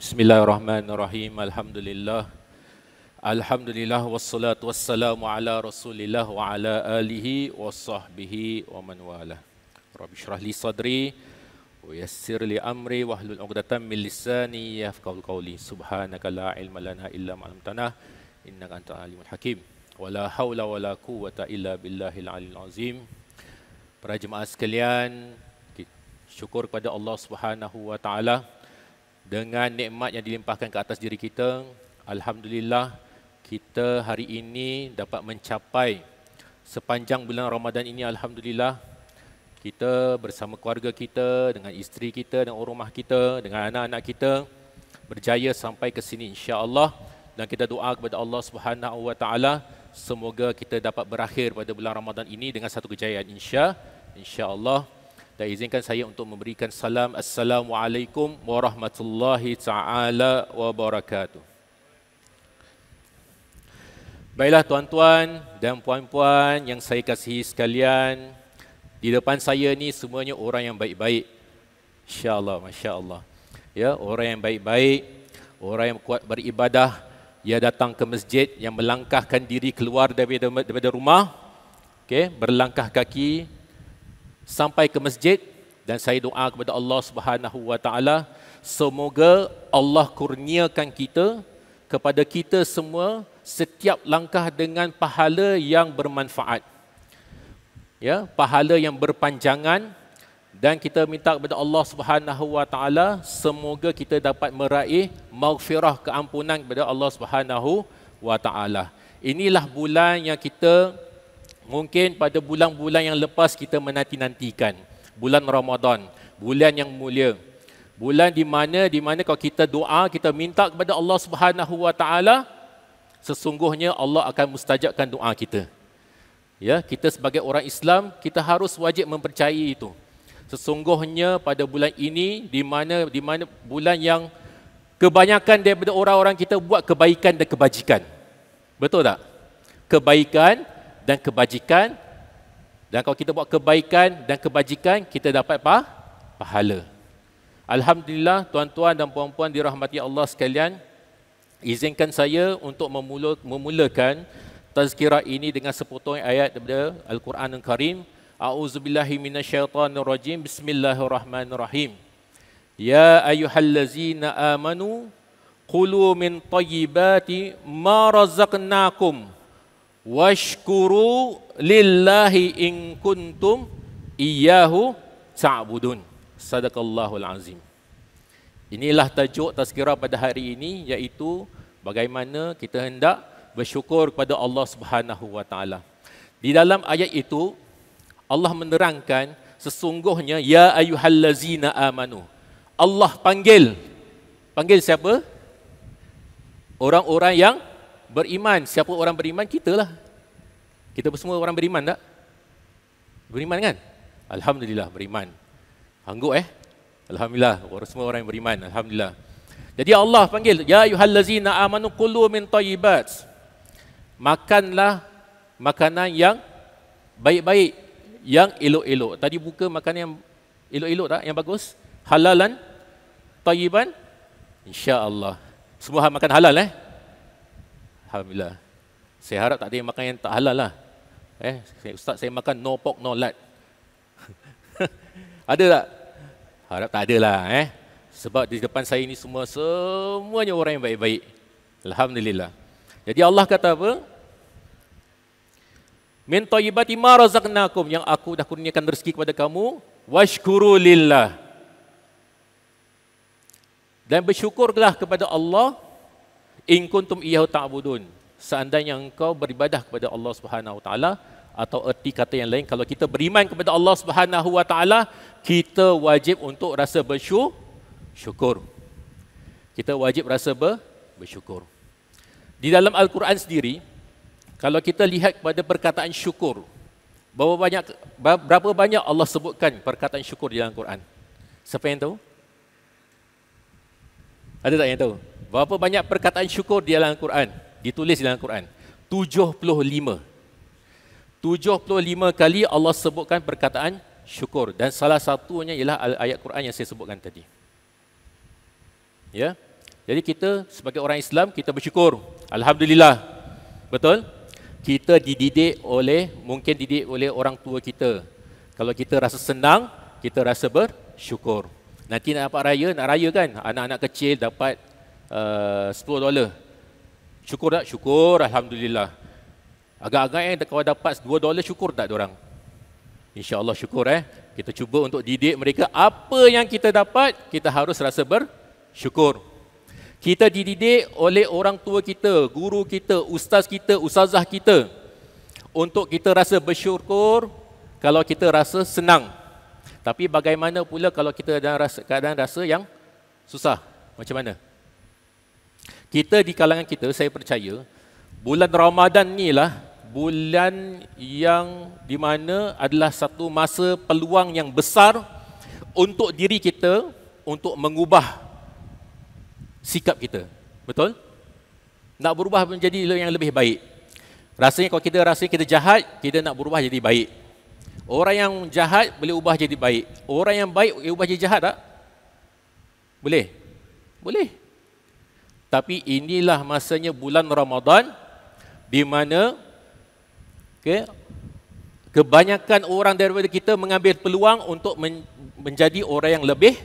Bismillahirrahmanirrahim. Alhamdulillah wassalatu wassalamu ala Rasulillah wa ala alihi wa sahbihi wa man wala. Rabbi shrah li sadri wa yassir li amri wahlul 'uqdatam min lisani yafqahu qawli. Subhanaka la ilma lana illa ma 'allamtana innaka antal alimul hakim. Wala haula wala quwwata illa billahil aliyil azim. Para jemaah sekalian, syukur kepada Allah Subhanahu wa taala dengan nikmat yang dilimpahkan ke atas diri kita. Alhamdulillah, kita hari ini dapat mencapai sepanjang bulan Ramadan ini. Alhamdulillah, kita bersama keluarga kita, dengan isteri kita, dengan rumah kita, dengan anak-anak kita berjaya sampai ke sini insya-Allah. Dan kita doa kepada Allah Subhanahu wa taala semoga kita dapat berakhir pada bulan Ramadan ini dengan satu kejayaan insya-Allah. Dan izinkan saya untuk memberikan salam. Assalamualaikum warahmatullahi ta'ala wabarakatuh. Baiklah tuan-tuan dan puan-puan yang saya kasihi sekalian, di depan saya ni semuanya orang yang baik-baik. InsyaAllah, Masya Allah. Ya, orang yang baik-baik, orang yang kuat beribadah. Ia datang ke masjid, yang melangkahkan diri keluar daripada rumah, berlangkah kaki sampai ke masjid. Dan saya doa kepada Allah Subhanahu wa taala semoga Allah kurniakan kepada kita semua setiap langkah dengan pahala yang bermanfaat, ya, pahala yang berpanjangan. Dan kita minta kepada Allah Subhanahu wa taala semoga kita dapat meraih maghfirah, keampunan kepada Allah Subhanahu wa taala. Inilah bulan yang kita mungkin pada bulan-bulan yang lepas kita menanti-nantikan. Bulan Ramadan, bulan yang mulia. Bulan di mana kalau kita doa, kita minta kepada Allah Subhanahu wa taala, sesungguhnya Allah akan mustajabkan doa kita. Ya, kita sebagai orang Islam, kita harus wajib mempercayai itu. Sesungguhnya pada bulan ini di mana bulan yang kebanyakan daripada orang-orang kita buat kebaikan dan kebajikan. Betul tak? Kebaikan dan kebajikan. Dan kalau kita buat kebaikan dan kebajikan, kita dapat pahala. Alhamdulillah, tuan-tuan dan puan-puan dirahmati Allah sekalian, izinkan saya untuk memulakan tazkirah ini dengan sepotong ayat daripada Al-Quran Al-Karim. A'udzubillahi minasyaitonirrajim. Bismillahirrahmanirrahim. Ya ayyuhallazina amanu qulu min thayyibati ma razaqnakum washkuru lillahi in kuntum iyyahu ta'budun. Sadaqallahul azim. Inilah tajuk tazkirah pada hari ini, iaitu bagaimana kita hendak bersyukur kepada Allah Subhanahu wa taala. Di dalam ayat itu Allah menerangkan sesungguhnya ya ayyuhallazina amanu. Allah panggil siapa? Orang-orang yang beriman. Siapa orang beriman? Kitalah. Kita semua orang beriman tak? Beriman kan? Alhamdulillah beriman. Angguk Alhamdulillah, semua orang yang beriman. Alhamdulillah. Jadi Allah panggil, ya ayyuhallazina amanu kulu min thayyibat. Makanlah makanan yang baik-baik, yang elok-elok. Tadi buka makanan yang elok-elok tak? Yang bagus? Halalan, thayyiban. Insya-Allah. Semua makan halal Alhamdulillah. Saya harap tak ada yang makan yang tak halal lah. Ustaz, saya makan no pork no lard. Ada tak? Harap tak ada lah. Sebab di depan saya ni semuanya orang yang baik-baik. Alhamdulillah. Jadi Allah kata apa? Min thayyibati ma razaqnakum, yang aku dah kurniakan rezeki kepada kamu, washkuru lillah. Dan bersyukurlah kepada Allah, in kuntum iyyahu ta'budun. Seandainya engkau beribadah kepada Allah Subhanahu wa taala, atau erti kata yang lain, kalau kita beriman kepada Allah Subhanahu wa taala, kita wajib untuk rasa bersyukur. Kita wajib rasa bersyukur. Di dalam Al-Quran sendiri, kalau kita lihat kepada perkataan syukur, berapa banyak Allah sebutkan perkataan syukur di dalam Al-Quran? Siapa yang tahu? Ada tak yang tahu? Berapa banyak perkataan syukur di dalam Al-Quran? Ditulis di dalam Al-Quran. 75. 75 kali Allah sebutkan perkataan syukur. Dan salah satunya ialah ayat Quran yang saya sebutkan tadi. Ya. Jadi kita sebagai orang Islam, kita bersyukur. Alhamdulillah. Betul? Kita mungkin didik oleh orang tua kita. Kalau kita rasa senang, kita rasa bersyukur. Nanti nak raya kan, anak-anak kecil dapat $10. Syukur tak? Syukur, Alhamdulillah. Agak-agak kalau dapat $2, syukur tak diorang? InsyaAllah syukur. Kita cuba untuk didik mereka, apa yang kita dapat, kita harus rasa bersyukur. Kita dididik oleh orang tua kita, guru kita, ustaz kita, ustazah kita, untuk kita rasa bersyukur kalau kita rasa senang. Tapi bagaimana pula kalau kita dalam keadaan rasa yang susah? Macam mana? Kita di kalangan kita, saya percaya, bulan Ramadan ni lah bulan yang di mana adalah satu masa peluang yang besar untuk diri kita untuk mengubah sikap kita. Betul? Nak berubah menjadi yang lebih baik. Rasanya kalau kita rasa kita jahat, kita nak berubah jadi baik. Orang yang jahat boleh ubah jadi baik. Orang yang baik boleh ubah jadi jahat tak? Boleh? Boleh. Tapi inilah masanya bulan Ramadan di mana kebanyakan orang daripada kita mengambil peluang untuk menjadi orang yang lebih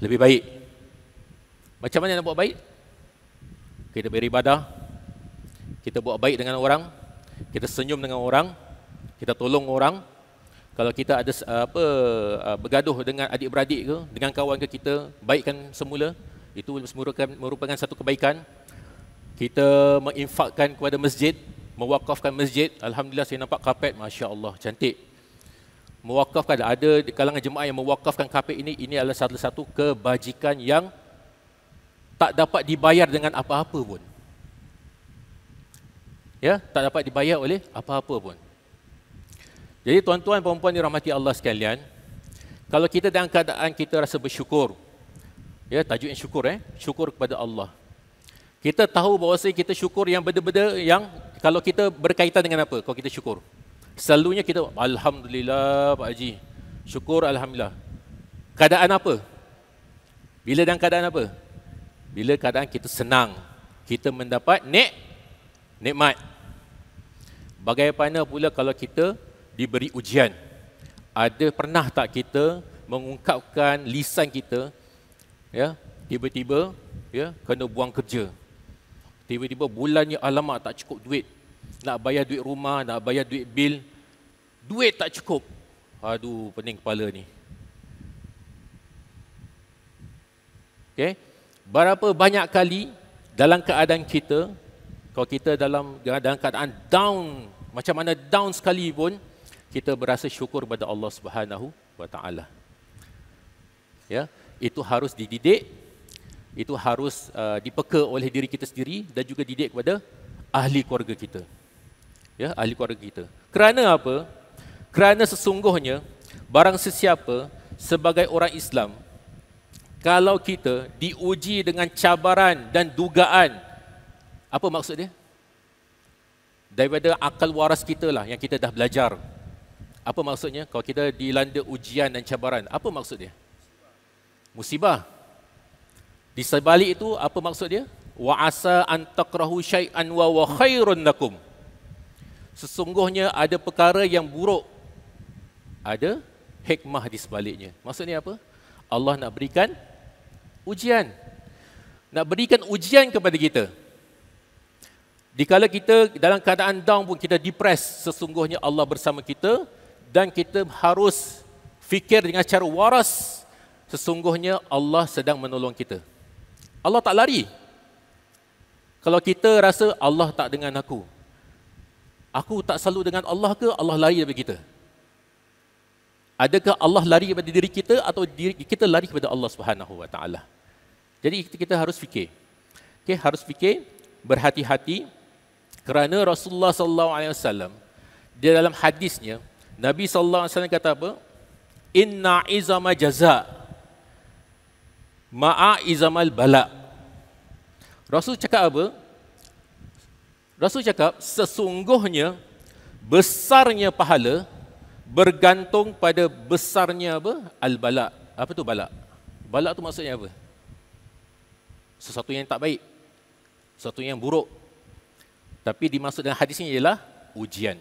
baik. Macam mana nak buat baik? Kita beribadah, kita buat baik dengan orang, kita senyum dengan orang, kita tolong orang. Kalau kita ada bergaduh dengan adik-beradik ke, dengan kawan ke, kita baikkan semula. Itu merupakan satu kebaikan. Kita menginfakkan kepada masjid, mewakafkan masjid. Alhamdulillah saya nampak kapet, Masya Allah, cantik. Mewakafkan, ada di kalangan jemaah yang mewakafkan kapet ini adalah salah satu kebajikan yang tak dapat dibayar dengan apa-apa pun. Ya, tak dapat dibayar oleh apa-apa pun. Jadi tuan-tuan dan puan-puan dirahmati Allah sekalian, kalau kita dalam keadaan kita rasa bersyukur, ya, tajuknya syukur, syukur kepada Allah. Kita tahu bahawa kita syukur yang benda-benda yang kalau kita berkaitan dengan apa? Kalau kita syukur, selalunya kita Alhamdulillah Pak Haji, syukur Alhamdulillah. Keadaan apa? Bila dalam keadaan apa? Bila keadaan kita senang, kita mendapat nikmat. Bagaimana pula kalau kita diberi ujian? Ada pernah tak kita mengungkapkan lisan kita, ya, tiba-tiba ya kena buang kerja. Tiba-tiba bulannya alamak tak cukup duit. Nak bayar duit rumah, nak bayar duit bil, duit tak cukup. Aduh, pening kepala ni. Okey. Berapa banyak kali dalam keadaan kita, kalau kita dalam keadaan down, macam mana down sekali pun, kita berasa syukur kepada Allah Subhanahu wa taala. Ya, itu harus dididik, itu harus dipeka oleh diri kita sendiri dan juga didik kepada ahli keluarga kita. Ya, ahli keluarga kita. Kerana apa? Kerana sesungguhnya barang sesiapa sebagai orang Islam, kalau kita diuji dengan cabaran dan dugaan, apa maksud dia? Daripada akal waras kita lah yang kita dah belajar. Apa maksudnya? Kalau kita dilanda ujian dan cabaran, apa maksud dia? Musibah. Di sebalik itu, apa maksud dia? Wa asa an takrahu syai'an wa khairun lakum. Sesungguhnya ada perkara yang buruk, ada hikmah di sebaliknya. Maksudnya apa? Allah nak berikan ujian. Nak berikan ujian kepada kita. Dikala kita dalam keadaan down pun, kita depress, sesungguhnya Allah bersama kita dan kita harus fikir dengan cara waras, sesungguhnya Allah sedang menolong kita. Allah tak lari. Kalau kita rasa Allah tak dengan aku tak selalu dengan Allah ke Allah lari daripada kita? Adakah Allah lari daripada diri kita atau diri kita lari kepada Allah Subhanahu wa taala? Jadi kita harus fikir. Okey, harus fikir, berhati-hati, kerana Rasulullah sallallahu alaihi wasallam di dalam hadisnya, Nabi sallallahu alaihi wasallam kata apa? Inna izama jaza ma'a izamal bala. Rasul cakap apa? Rasul cakap sesungguhnya besarnya pahala bergantung pada besarnya apa? Al-bala. Apa tu bala? Bala tu maksudnya apa? sesuatu yang tak baik, sesuatu yang buruk. Tapi dimaksud dalam hadis ini ialah ujian.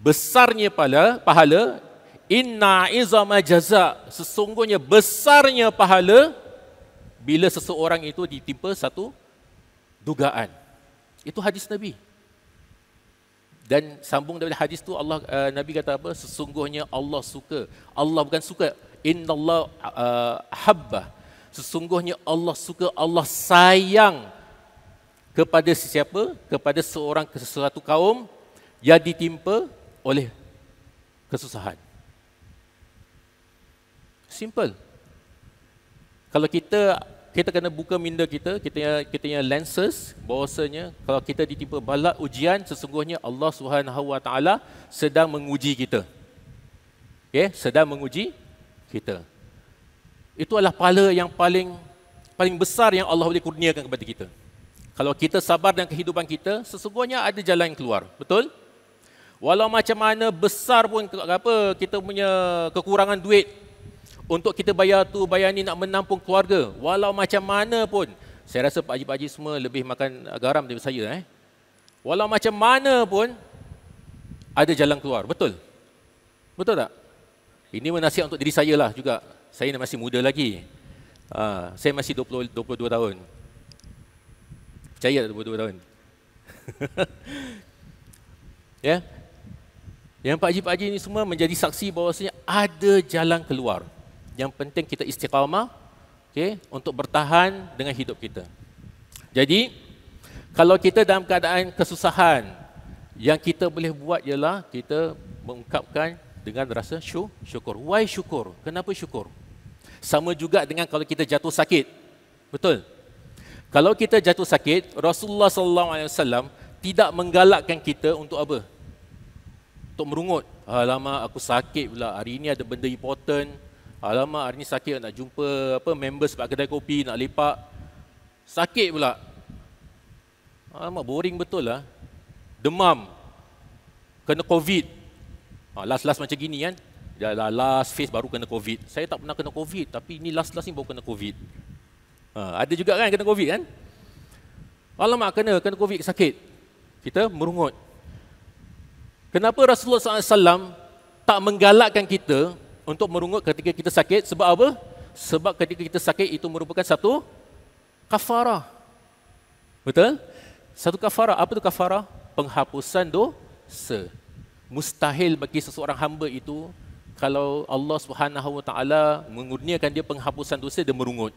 Besarnya pahala, inna izama jaza, sesungguhnya besarnya pahala bila seseorang itu ditimpa satu dugaan. Itu hadis Nabi. Dan sambung daripada hadis tu Nabi kata apa? Sesungguhnya Allah suka. Allah bukan suka. Innallah habba. Sesungguhnya Allah suka, Allah sayang kepada sesiapa? Kepada sesuatu kaum yang ditimpa oleh kesusahan. Simple. Kalau kita kena buka minda kita punya lenses, bahawasanya kalau kita ditimpa bala ujian, sesungguhnya Allah Subhanahu Wa Taala sedang menguji kita. Okay? Sedang menguji kita. Itu adalah pahala yang paling besar yang Allah boleh kurniakan kepada kita. Kalau kita sabar dalam kehidupan kita, sesungguhnya ada jalan yang keluar. Betul? Walau macam mana besar pun kita punya kekurangan duit, untuk kita bayar tu, bayar ni, nak menampung keluarga. Walau macam mana pun. Saya rasa Pak Haji semua lebih makan garam daripada saya. Walau macam mana pun, ada jalan keluar. Betul? Betul tak? Ini nasihat untuk diri saya lah juga. Saya masih muda lagi. Saya masih 22 tahun. Percaya tak 22 tahun? Ya? Yang Pak Haji ni semua menjadi saksi bahawasanya ada jalan keluar. Yang penting kita istiqamah, okay, untuk bertahan dengan hidup kita. Jadi, kalau kita dalam keadaan kesusahan, yang kita boleh buat ialah kita mengungkapkan dengan rasa syukur. Why syukur? Kenapa syukur? Sama juga dengan kalau kita jatuh sakit. Betul? Kalau kita jatuh sakit, Rasulullah SAW tidak menggalakkan kita untuk apa? Untuk merungut. Alamak, aku sakit pula. Hari ini ada benda important. Alamak, hari ni sakit, nak jumpa members sebab kedai kopi, nak lepak. Sakit pula. Alamak, boring betul lah. Demam. Kena COVID. Last macam gini kan. Last phase baru kena COVID. Saya tak pernah kena COVID, tapi ni last ni baru kena COVID. Ada juga kan kena COVID kan. Alamak, kena COVID, sakit. Kita merungut. Kenapa Rasulullah SAW tak menggalakkan kita untuk merungut ketika kita sakit? Sebab apa? Sebab ketika kita sakit itu merupakan satu kafarah. Betul? Satu kafarah. Apa itu kafarah? Penghapusan dosa. Mustahil bagi seseorang hamba itu, kalau Allah Subhanahu Wa Taala mengurniakan dia penghapusan dosa, dia merungut.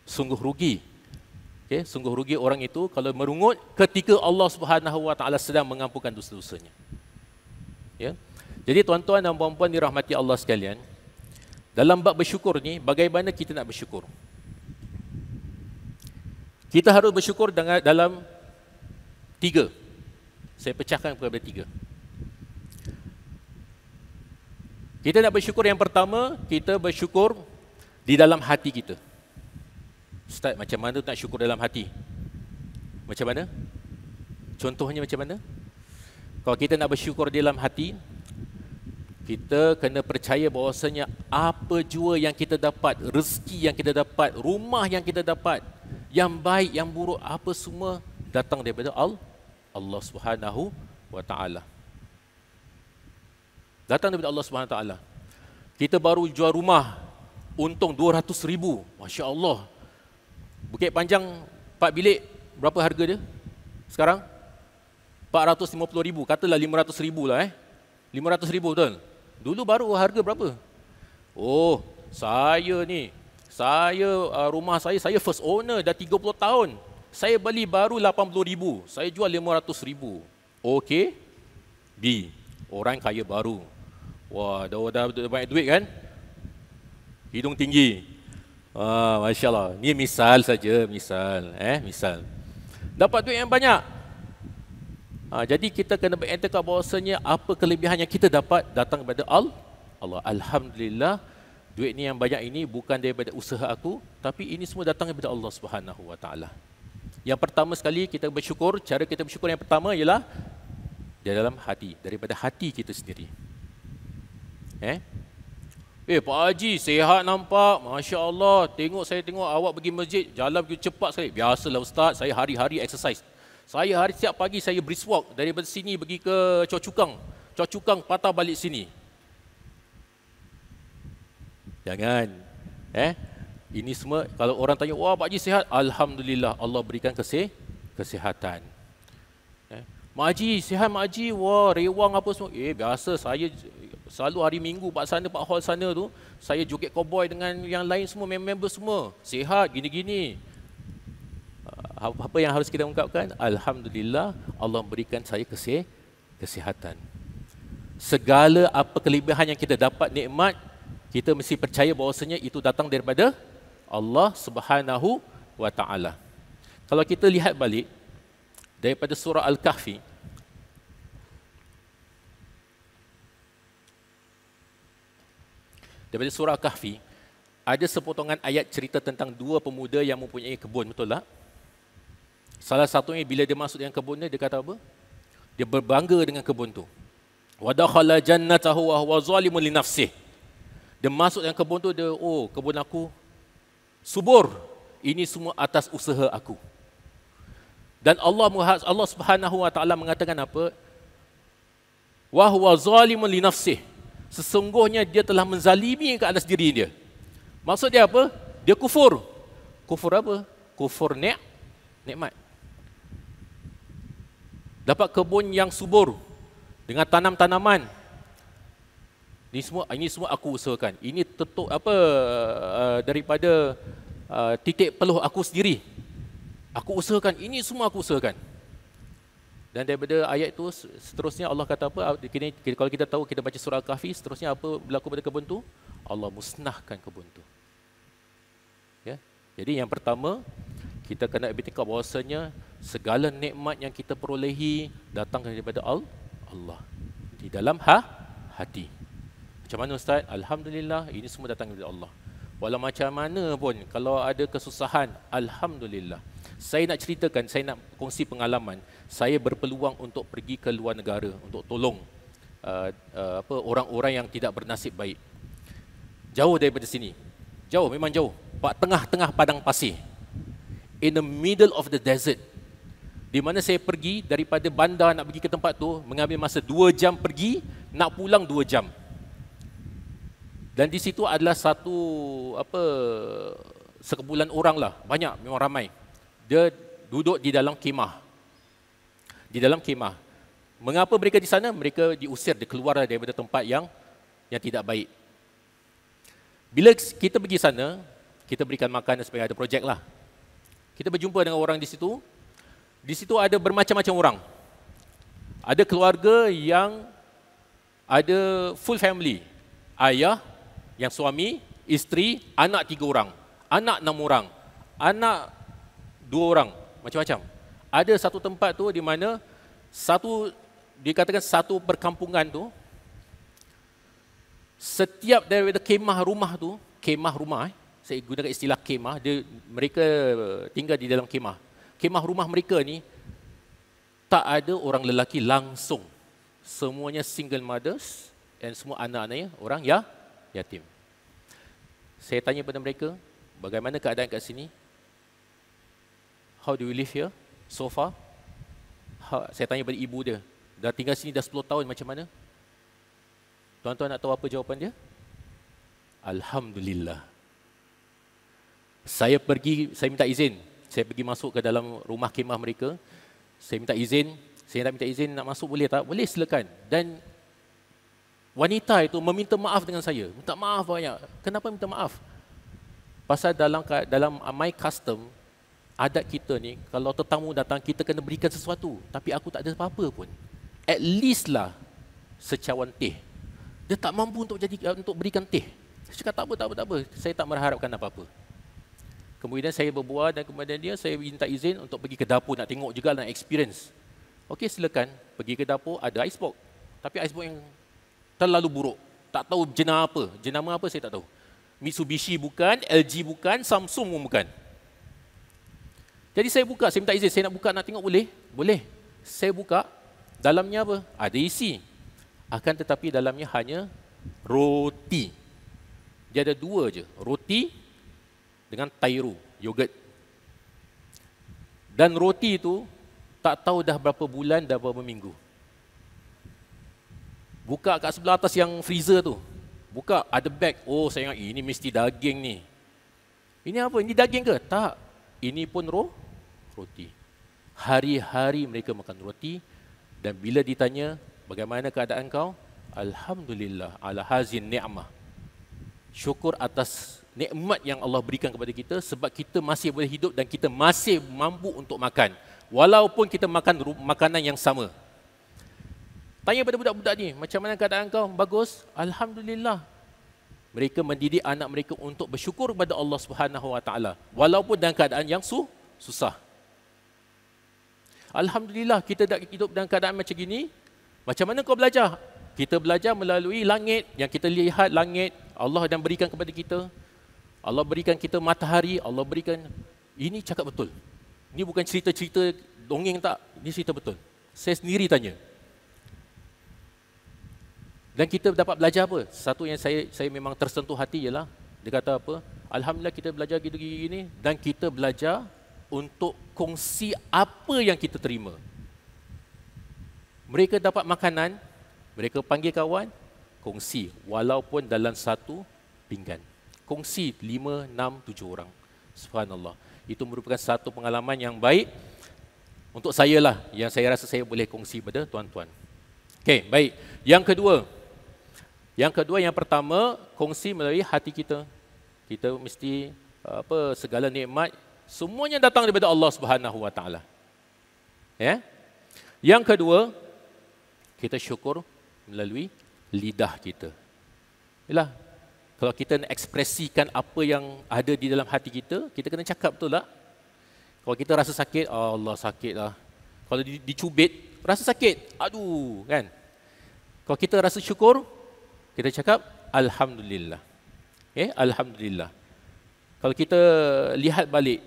Sungguh rugi. Okay? Sungguh rugi orang itu kalau merungut ketika Allah Subhanahu Wa Taala sedang mengampunkan dosa-dosanya. Ya? Jadi tuan-tuan dan puan-puan dirahmati Allah sekalian, dalam bab bersyukur ni, bagaimana kita nak bersyukur? Kita harus bersyukur dalam 3. Saya pecahkan kepada 3. Kita nak bersyukur, yang pertama, kita bersyukur di dalam hati kita. Ustaz, macam mana nak syukur dalam hati? Macam mana? Contohnya macam mana? Kalau kita nak bersyukur di dalam hati, kita kena percaya bahawasanya apa jua yang kita dapat, rezeki yang kita dapat, rumah yang kita dapat, yang baik, yang buruk, apa semua datang daripada Allah Subhanahu Wa Taala. Datang daripada Allah Subhanahu Wa Taala. Kita baru jual rumah, untung 200,000. Masya Allah. Bukit Panjang 4 bilik, berapa harga dia sekarang? 450,000. Katalah 500,000 lah 500,000 betul? Dulu baru harga berapa? Oh, rumah saya first owner dah 30 tahun. Saya beli baru 80,000. Saya jual 500,000. Okey. B. Orang kaya baru. Wah, dah banyak duit kan? Hidung tinggi. Masya Allah. Ni misal saja, misal. Dapat duit yang banyak. Jadi kita kena beriktikad bahawasanya apa kelebihan yang kita dapat datang daripada Allah. Alhamdulillah, duit ni yang banyak ini bukan daripada usaha aku, tapi ini semua datang daripada Allah Subhanahu Wa Taala. Yang pertama sekali kita bersyukur, cara kita bersyukur yang pertama ialah di dalam hati, daripada hati kita sendiri. Pak Haji, sihat nampak. Masya Allah. Saya tengok awak pergi masjid, jalan begitu cepat sekali. Biasalah Ustaz, saya hari-hari exercise. Setiap pagi saya brisk walk daripada sini pergi ke Choa Chu Kang. Choa Chu Kang patah balik sini. Jangan. Ini semua kalau orang tanya, wah Pak Haji sihat. Alhamdulillah, Allah berikan kesihatan. Mak Haji, sihat Mak Haji. Wah, rewang apa semua. Biasa saya selalu hari Minggu Pak Hall sana tu, saya joget cowboy dengan yang lain semua, member semua. Sihat, gini-gini. Apa yang harus kita ungkapkan? Alhamdulillah, Allah berikan saya kesihatan. Segala apa kelebihan yang kita dapat nikmat, kita mesti percaya bahawasanya itu datang daripada Allah Subhanahu wa Ta'ala. Kalau kita lihat balik daripada surah Al-Kahfi, daripada surah Al-Kahfi, ada sepotongan ayat cerita tentang dua pemuda yang mempunyai kebun, betul tak? Salah satunya bila dia masuk dengan kebunnya, dia kata apa? Dia berbangga dengan kebun tu. Wa dakhala jannatahu wa huwa zalimun li nafsihi. Dia masuk dengan kebun tu, dia, kebun aku subur. Ini semua atas usaha aku. Dan Allah Subhanahu wa Ta'ala mengatakan apa? Wa huwa zalimun li nafsihi. Sesungguhnya dia telah menzalimi ke atas diri dia. Maksud dia apa? Dia kufur. Kufur apa? Kufur nikmat. Dapat kebun yang subur dengan tanam-tanaman. Ini semua aku usahakan. Ini tentu daripada titik peluh aku sendiri. Aku usahakan. Ini semua aku usahakan. Dan daripada ayat itu seterusnya Allah kata apa? Kalau kita tahu, kita baca surah Al-Kahfi, seterusnya apa berlaku pada kebun tu? Allah musnahkan kebun tu. Ya. Jadi yang pertama, kita kena bertikad bahawasanya segala nikmat yang kita perolehi datang daripada Allah di dalam hati. Macam mana Ustaz? Alhamdulillah, ini semua datang daripada Allah. Walau macam mana pun, kalau ada kesusahan, Alhamdulillah. Saya nak ceritakan, saya nak kongsi pengalaman. Saya berpeluang untuk pergi ke luar negara untuk tolong orang-orang yang tidak bernasib baik. Jauh daripada sini. Jauh, memang jauh. Tengah-tengah padang pasir. In the middle of the desert. Di mana saya pergi daripada bandar nak pergi ke tempat tu, mengambil masa 2 jam pergi, nak pulang 2 jam. Dan di situ adalah sekumpulan orang lah, banyak, memang ramai. Dia duduk di dalam kemah. Di dalam kemah. Mengapa mereka di sana? Mereka diusir, dikeluar daripada tempat yang tidak baik. Bila kita pergi sana, kita berikan makan dan sebagainya, ada projek lah. Kita berjumpa dengan orang di situ. Di situ ada bermacam-macam orang. Ada keluarga yang ada full family. Ayah, yang suami, isteri, anak 3 orang. Anak 6 orang. Anak 2 orang. Macam-macam. Ada satu tempat tu di mana dikatakan satu perkampungan tu, setiap daripada kemah rumah tu, saya gunakan istilah kemah, mereka tinggal di dalam kemah. Kemah rumah mereka ni tak ada orang lelaki langsung. Semuanya single mothers dan semua anak-anaknya orang yatim. Saya tanya pada mereka, bagaimana keadaan kat sini? How do you live here so far? Saya tanya pada ibu dia, dah tinggal sini dah 10 tahun, macam mana? Tuan-tuan nak tahu apa jawapan dia? Alhamdulillah. Saya minta izin. Saya pergi masuk ke dalam rumah kemah mereka. Saya minta izin. Saya nak minta izin nak masuk, boleh tak? Boleh, silakan. Dan wanita itu meminta maaf dengan saya. Minta maaf banyak. Kenapa minta maaf? Pasal dalam my custom, adat kita ni, kalau tetamu datang, kita kena berikan sesuatu. Tapi aku tak ada apa-apa pun. At least lah secawan teh. Dia tak mampu untuk berikan teh. Saya cakap tak apa. Saya tak mengharapkan apa-apa. Kemudian saya berbual dan kemudian saya minta izin untuk pergi ke dapur, nak tengok juga nak experience. Okey, silakan. Pergi ke dapur, ada icebox. Tapi icebox yang terlalu buruk. Tak tahu jenama apa saya tak tahu. Mitsubishi bukan, LG bukan, Samsung pun bukan. Jadi saya buka, saya minta izin, saya nak buka nak tengok, boleh? Boleh. Saya buka, dalamnya apa? Ada isi. Akan tetapi dalamnya hanya roti. Dia ada dua je, roti dengan tairu, yogurt. Dan roti itu tak tahu dah berapa bulan, dah berapa minggu. Buka kat sebelah atas yang freezer tu. Buka, ada bag. Oh, saya ingat ini mesti daging ni. Ini apa? Ini daging ke? Tak. Ini pun roti. Hari-hari mereka makan roti. Dan bila ditanya, bagaimana keadaan kau? Alhamdulillah ala hazin ni'mah. Syukur atas nikmat yang Allah berikan kepada kita sebab kita masih boleh hidup dan kita masih mampu untuk makan. Walaupun kita makan makanan yang sama. Tanya pada budak-budak ni, macam mana keadaan kau? Bagus? Alhamdulillah. Mereka mendidik anak mereka untuk bersyukur kepada Allah Subhanahu Wa Taala walaupun dalam keadaan yang susah. Alhamdulillah kita dah hidup dalam keadaan macam gini. Macam mana kau belajar? Kita belajar melalui langit, yang kita lihat langit, Allah dan berikan kepada kita. Allah berikan kita matahari, Allah berikan. Ini cakap betul. Ini bukan cerita-cerita dongeng tak, ini cerita betul. Saya sendiri tanya. Dan kita dapat belajar apa? Satu yang saya memang tersentuh hati ialah, dia kata apa? Alhamdulillah kita belajar gini-gini dan kita belajar untuk kongsi apa yang kita terima. Mereka dapat makanan, mereka panggil kawan, kongsi walaupun dalam satu pinggan. Kongsi 5, 6, 7 orang. Subhanallah. Itu merupakan satu pengalaman yang baik untuk saya lah, yang saya rasa saya boleh kongsi pada tuan-tuan. Okey, baik. Yang kedua, yang pertama, kongsi melalui hati kita. Kita mesti segala nikmat semuanya datang daripada Allah Subhanahu Wa Taala. Ya. Yang kedua, kita syukur melalui lidah kita. Yalah, kalau kita nak ekspresikan apa yang ada di dalam hati kita, kita kena cakap betul tak? Kalau kita rasa sakit, oh Allah sakit lah. Kalau dicubit, rasa sakit. Aduh, kan? Kalau kita rasa syukur, kita cakap Alhamdulillah. Okay? Alhamdulillah. Kalau kita lihat balik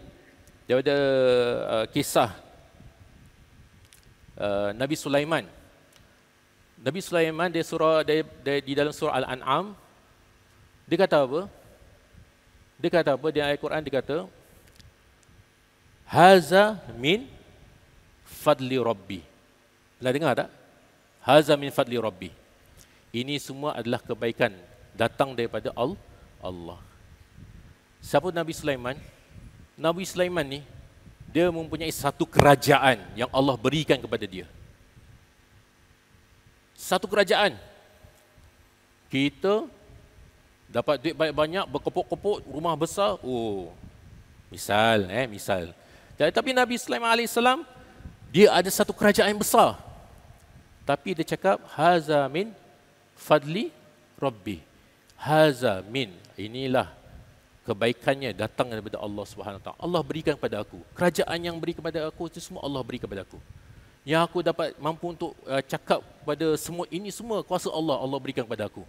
daripada kisah Nabi Sulaiman. Nabi Sulaiman di dalam surah Al-An'am, dia kata apa? Dia kata apa? Di ayat Quran dia kata, Haza min fadli Rabbi. Pernah dengar tak? Haza min fadli Rabbi. Ini semua adalah kebaikan datang daripada Allah. Siapa Nabi Sulaiman? Nabi Sulaiman ni, dia mempunyai satu kerajaan yang Allah berikan kepada dia. Satu kerajaan. Kita dapat duit banyak-banyak, berkepuk-kepuk, rumah besar. Oh, misal. Tapi Nabi Sulaiman AS, dia ada satu kerajaan yang besar. Tapi dia cakap, Haza min fadli Rabbi. Haza min, inilah kebaikannya datang daripada Allah Subhanahu Wa Taala. Allah berikan kepada aku. Kerajaan yang beri kepada aku itu semua Allah beri kepada aku. Yang aku dapat mampu untuk cakap pada semua ini semua kuasa Allah berikan kepada aku.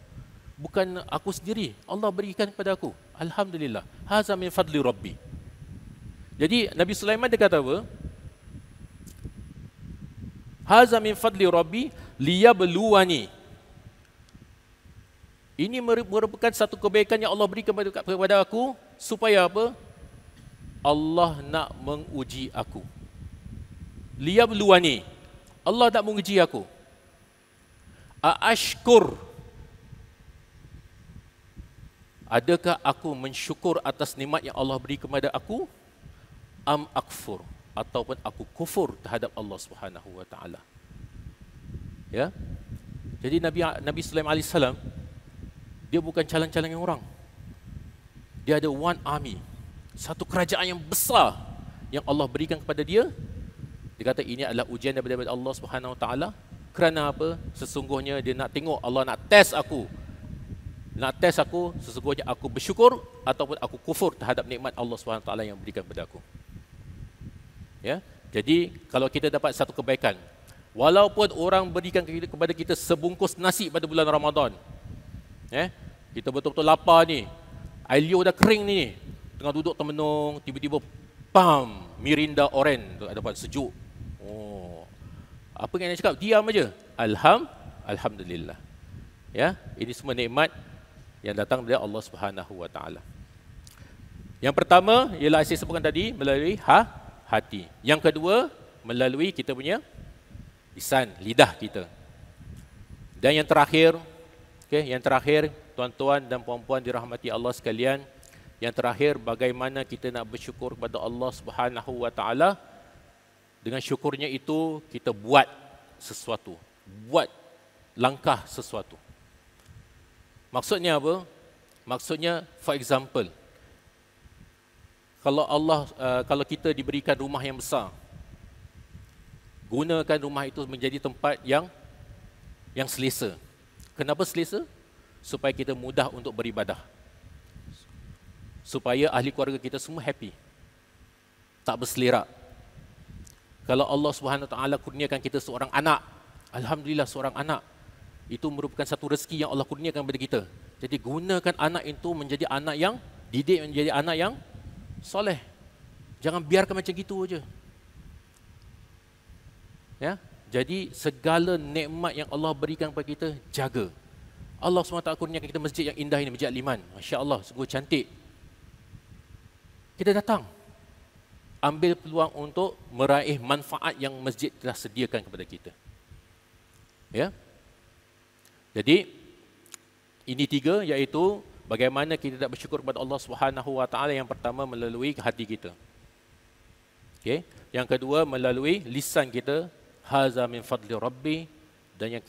Bukan aku sendiri, Allah berikan kepada aku. Alhamdulillah. Haza min fadli Rabbi. Jadi Nabi Sulaiman dia kata apa? Haza min fadli Rabbi liyabluwani. Ini merupakan satu kebaikan yang Allah berikan kepada aku supaya apa? Allah nak menguji aku. Liyabluwani. Allah nak menguji aku. Aashkur. Adakah aku mensyukur atas nikmat yang Allah beri kepada aku? Am akfur, ataupun aku kufur terhadap Allah Subhanahu Wa Taala. Ya. Jadi Nabi Sulaiman AS, dia bukan calon-calon orang. Dia ada one army. Satu kerajaan yang besar yang Allah berikan kepada dia. Dia kata ini adalah ujian daripada Allah Subhanahu Wa Taala. Kerana apa? Sesungguhnya dia nak tengok, Allah nak test aku. Nak test aku, sesungguhnya aku bersyukur ataupun aku kufur terhadap nikmat Allah Subhanahu Wa Taala yang berikan kepada aku. Ya. Jadi kalau kita dapat satu kebaikan, walaupun orang berikan kepada kita sebungkus nasi pada bulan Ramadan, kita betul-betul lapar ni, air liur dah kering ni, tengah duduk termenung, tiba-tiba pam, Mirinda oren, dapat sejuk. Oh, apa yang nak cakap? Diam aja. Alhamdulillah. Ya, ini semua nikmat yang datang dari Allah Subhanahu wa taala. Yang pertama ialah saya sebutkan tadi melalui hati. Yang kedua melalui kita punya lisan, lidah kita. Dan yang terakhir, yang terakhir tuan-tuan dan puan-puan dirahmati Allah sekalian, yang terakhir bagaimana kita nak bersyukur kepada Allah Subhanahu wa taala. Dengan syukurnya itu kita buat sesuatu, buat langkah sesuatu. Maksudnya apa? Maksudnya for example, kalau kita diberikan rumah yang besar, gunakan rumah itu menjadi tempat yang selesa. Kenapa selesa? Supaya kita mudah untuk beribadah. Supaya ahli keluarga kita semua happy. Tak berselerak. Kalau Allah Subhanahu Wa Taala kurniakan kita seorang anak, alhamdulillah seorang anak, itu merupakan satu rezeki yang Allah kurniakan kepada kita. Jadi gunakan anak itu menjadi anak yang didik, menjadi anak yang soleh. Jangan biarkan macam gitu aja. Ya, jadi segala nikmat yang Allah berikan kepada kita, jaga. Allah SWT kurniakan kita masjid yang indah ini, Masjid Al-Iman. Masya Allah, sungguh cantik. Kita datang, ambil peluang untuk meraih manfaat yang masjid telah sediakan kepada kita. Ya. Jadi ini tiga, iaitu bagaimana kita nak bersyukur kepada Allah Subhanahu wa taala. Yang pertama melalui hati kita. Okey, yang kedua melalui lisan kita, haza min fadli rabbi, dan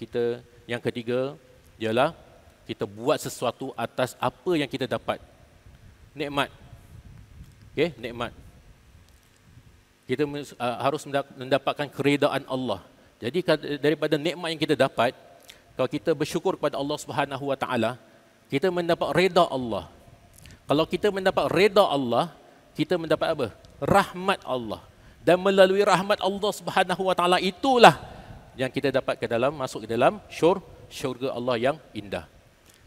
yang ketiga ialah kita buat sesuatu atas apa yang kita dapat. Nikmat. Okey, nikmat. Kita harus mendapatkan keredaan Allah. Jadi daripada nikmat yang kita dapat, kalau kita bersyukur kepada Allah Subhanahu wa taala, kita mendapat redha Allah. Kalau kita mendapat redha Allah, kita mendapat apa? Rahmat Allah. Dan melalui rahmat Allah Subhanahu wa taala itulah yang kita dapat masuk ke dalam syurga Allah yang indah.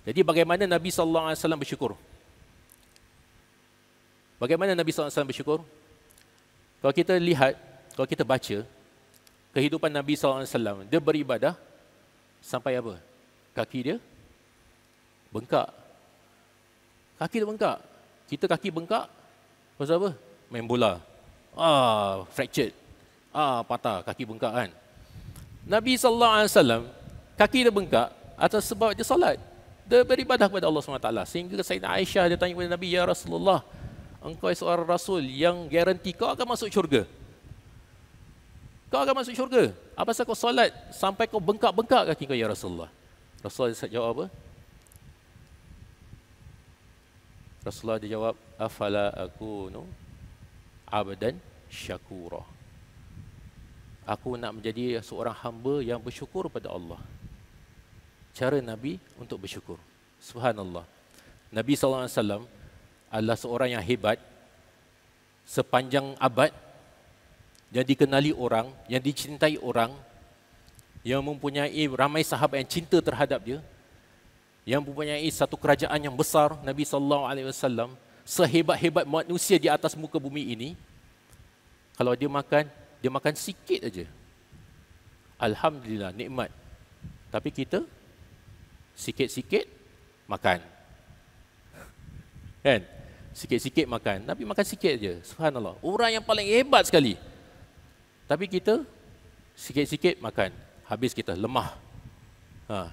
Jadi bagaimana Nabi sallallahu alaihi wasallam bersyukur? Bagaimana Nabi sallallahu alaihi wasallam bersyukur? Kalau kita lihat, kalau kita baca kehidupan Nabi sallallahu alaihi wasallam, dia beribadah sampai apa? Kaki dia bengkak. Kaki dia bengkak. Kita kaki bengkak pasal apa? Main bola. Fractured. Patah kaki bengkak kan. Nabi sallallahu alaihi wasallam kaki dia bengkak atas sebab dia solat. Dia beribadah kepada Allah SWT. Sehingga Sayyidah Aisyah dia tanya kepada Nabi, ya Rasulullah, engkau seorang rasul yang garanti kau akan masuk syurga. Kau akan masuk syurga. Apa sebab kau solat sampai kau bengkak-bengkak kaki kau, ya Rasulullah? Rasulullah jawab apa? Rasulullah dia jawab, afala akunu abdan syakura. Aku nak menjadi seorang hamba yang bersyukur pada Allah. Cara Nabi untuk bersyukur. Subhanallah. Nabi SAW adalah seorang yang hebat. Sepanjang abad, yang dikenali orang, yang dicintai orang, yang mempunyai ramai sahabat yang cinta terhadap dia, yang mempunyai satu kerajaan yang besar, Nabi SAW, sehebat-hebat manusia di atas muka bumi ini, kalau dia makan sikit aja. Alhamdulillah, nikmat. Tapi kita sikit-sikit makan. Kan? Sikit-sikit makan. Nabi makan sikit aja. Subhanallah. Orang yang paling hebat sekali. Tapi kita sikit-sikit makan. Habis kita lemah.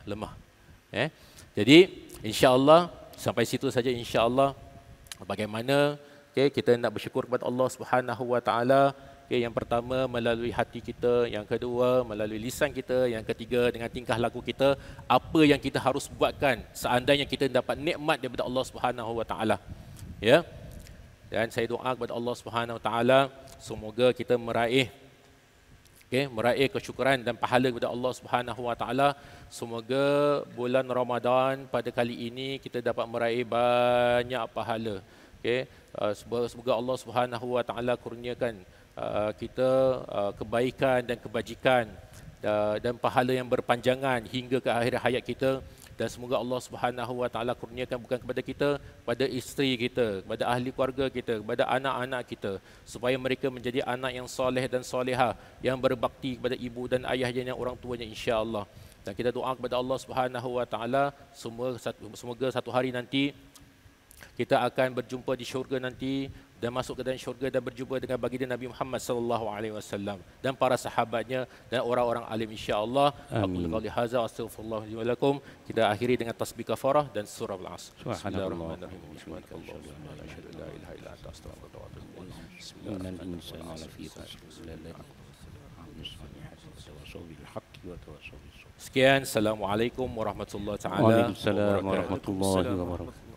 Lemah. Jadi insya-Allah sampai situ saja insya-Allah. Bagaimana kita nak bersyukur kepada Allah Subhanahu wa taala. Yang pertama melalui hati kita, yang kedua melalui lisan kita, yang ketiga dengan tingkah laku kita, apa yang kita harus buatkan seandainya kita dapat nikmat daripada Allah Subhanahu wa taala. Ya. Dan saya doa kepada Allah Subhanahu wa taala semoga kita meraih kesyukuran dan pahala kepada Allah Subhanahu wa taala. Semoga bulan Ramadan pada kali ini kita dapat meraih banyak pahala. Semoga Allah Subhanahu wa taala kurniakan kita kebaikan dan kebajikan dan pahala yang berpanjangan hingga ke akhir hayat kita. Dan semoga Allah Subhanahu wa taala kurniakan bukan kepada kita, pada isteri kita, kepada ahli keluarga kita, kepada anak-anak kita, supaya mereka menjadi anak yang soleh dan solehah, yang berbakti kepada ibu dan ayahnya dan orang tuanya insya-Allah. Dan kita doa kepada Allah Subhanahu Wa Taala semoga satu hari nanti kita akan berjumpa di syurga nanti dan masuk ke dalam syurga dan berjumpa dengan baginda Nabi Muhammad sallallahu alaihi wasallam dan para sahabatnya dan orang-orang alim insya-Allah. Aku qauli hadza astaghfirullah li wa lakum. Kita akhiri dengan tasbih kafarah dan surah Al-Asr. Bismillahirrahmanirrahim. La ilaha illa anta astaghfiruka wa atubu ilaik. Sekian, assalamualaikum warahmatullahi taala. Waalaikumsalam warahmatullahi wabarakatuh.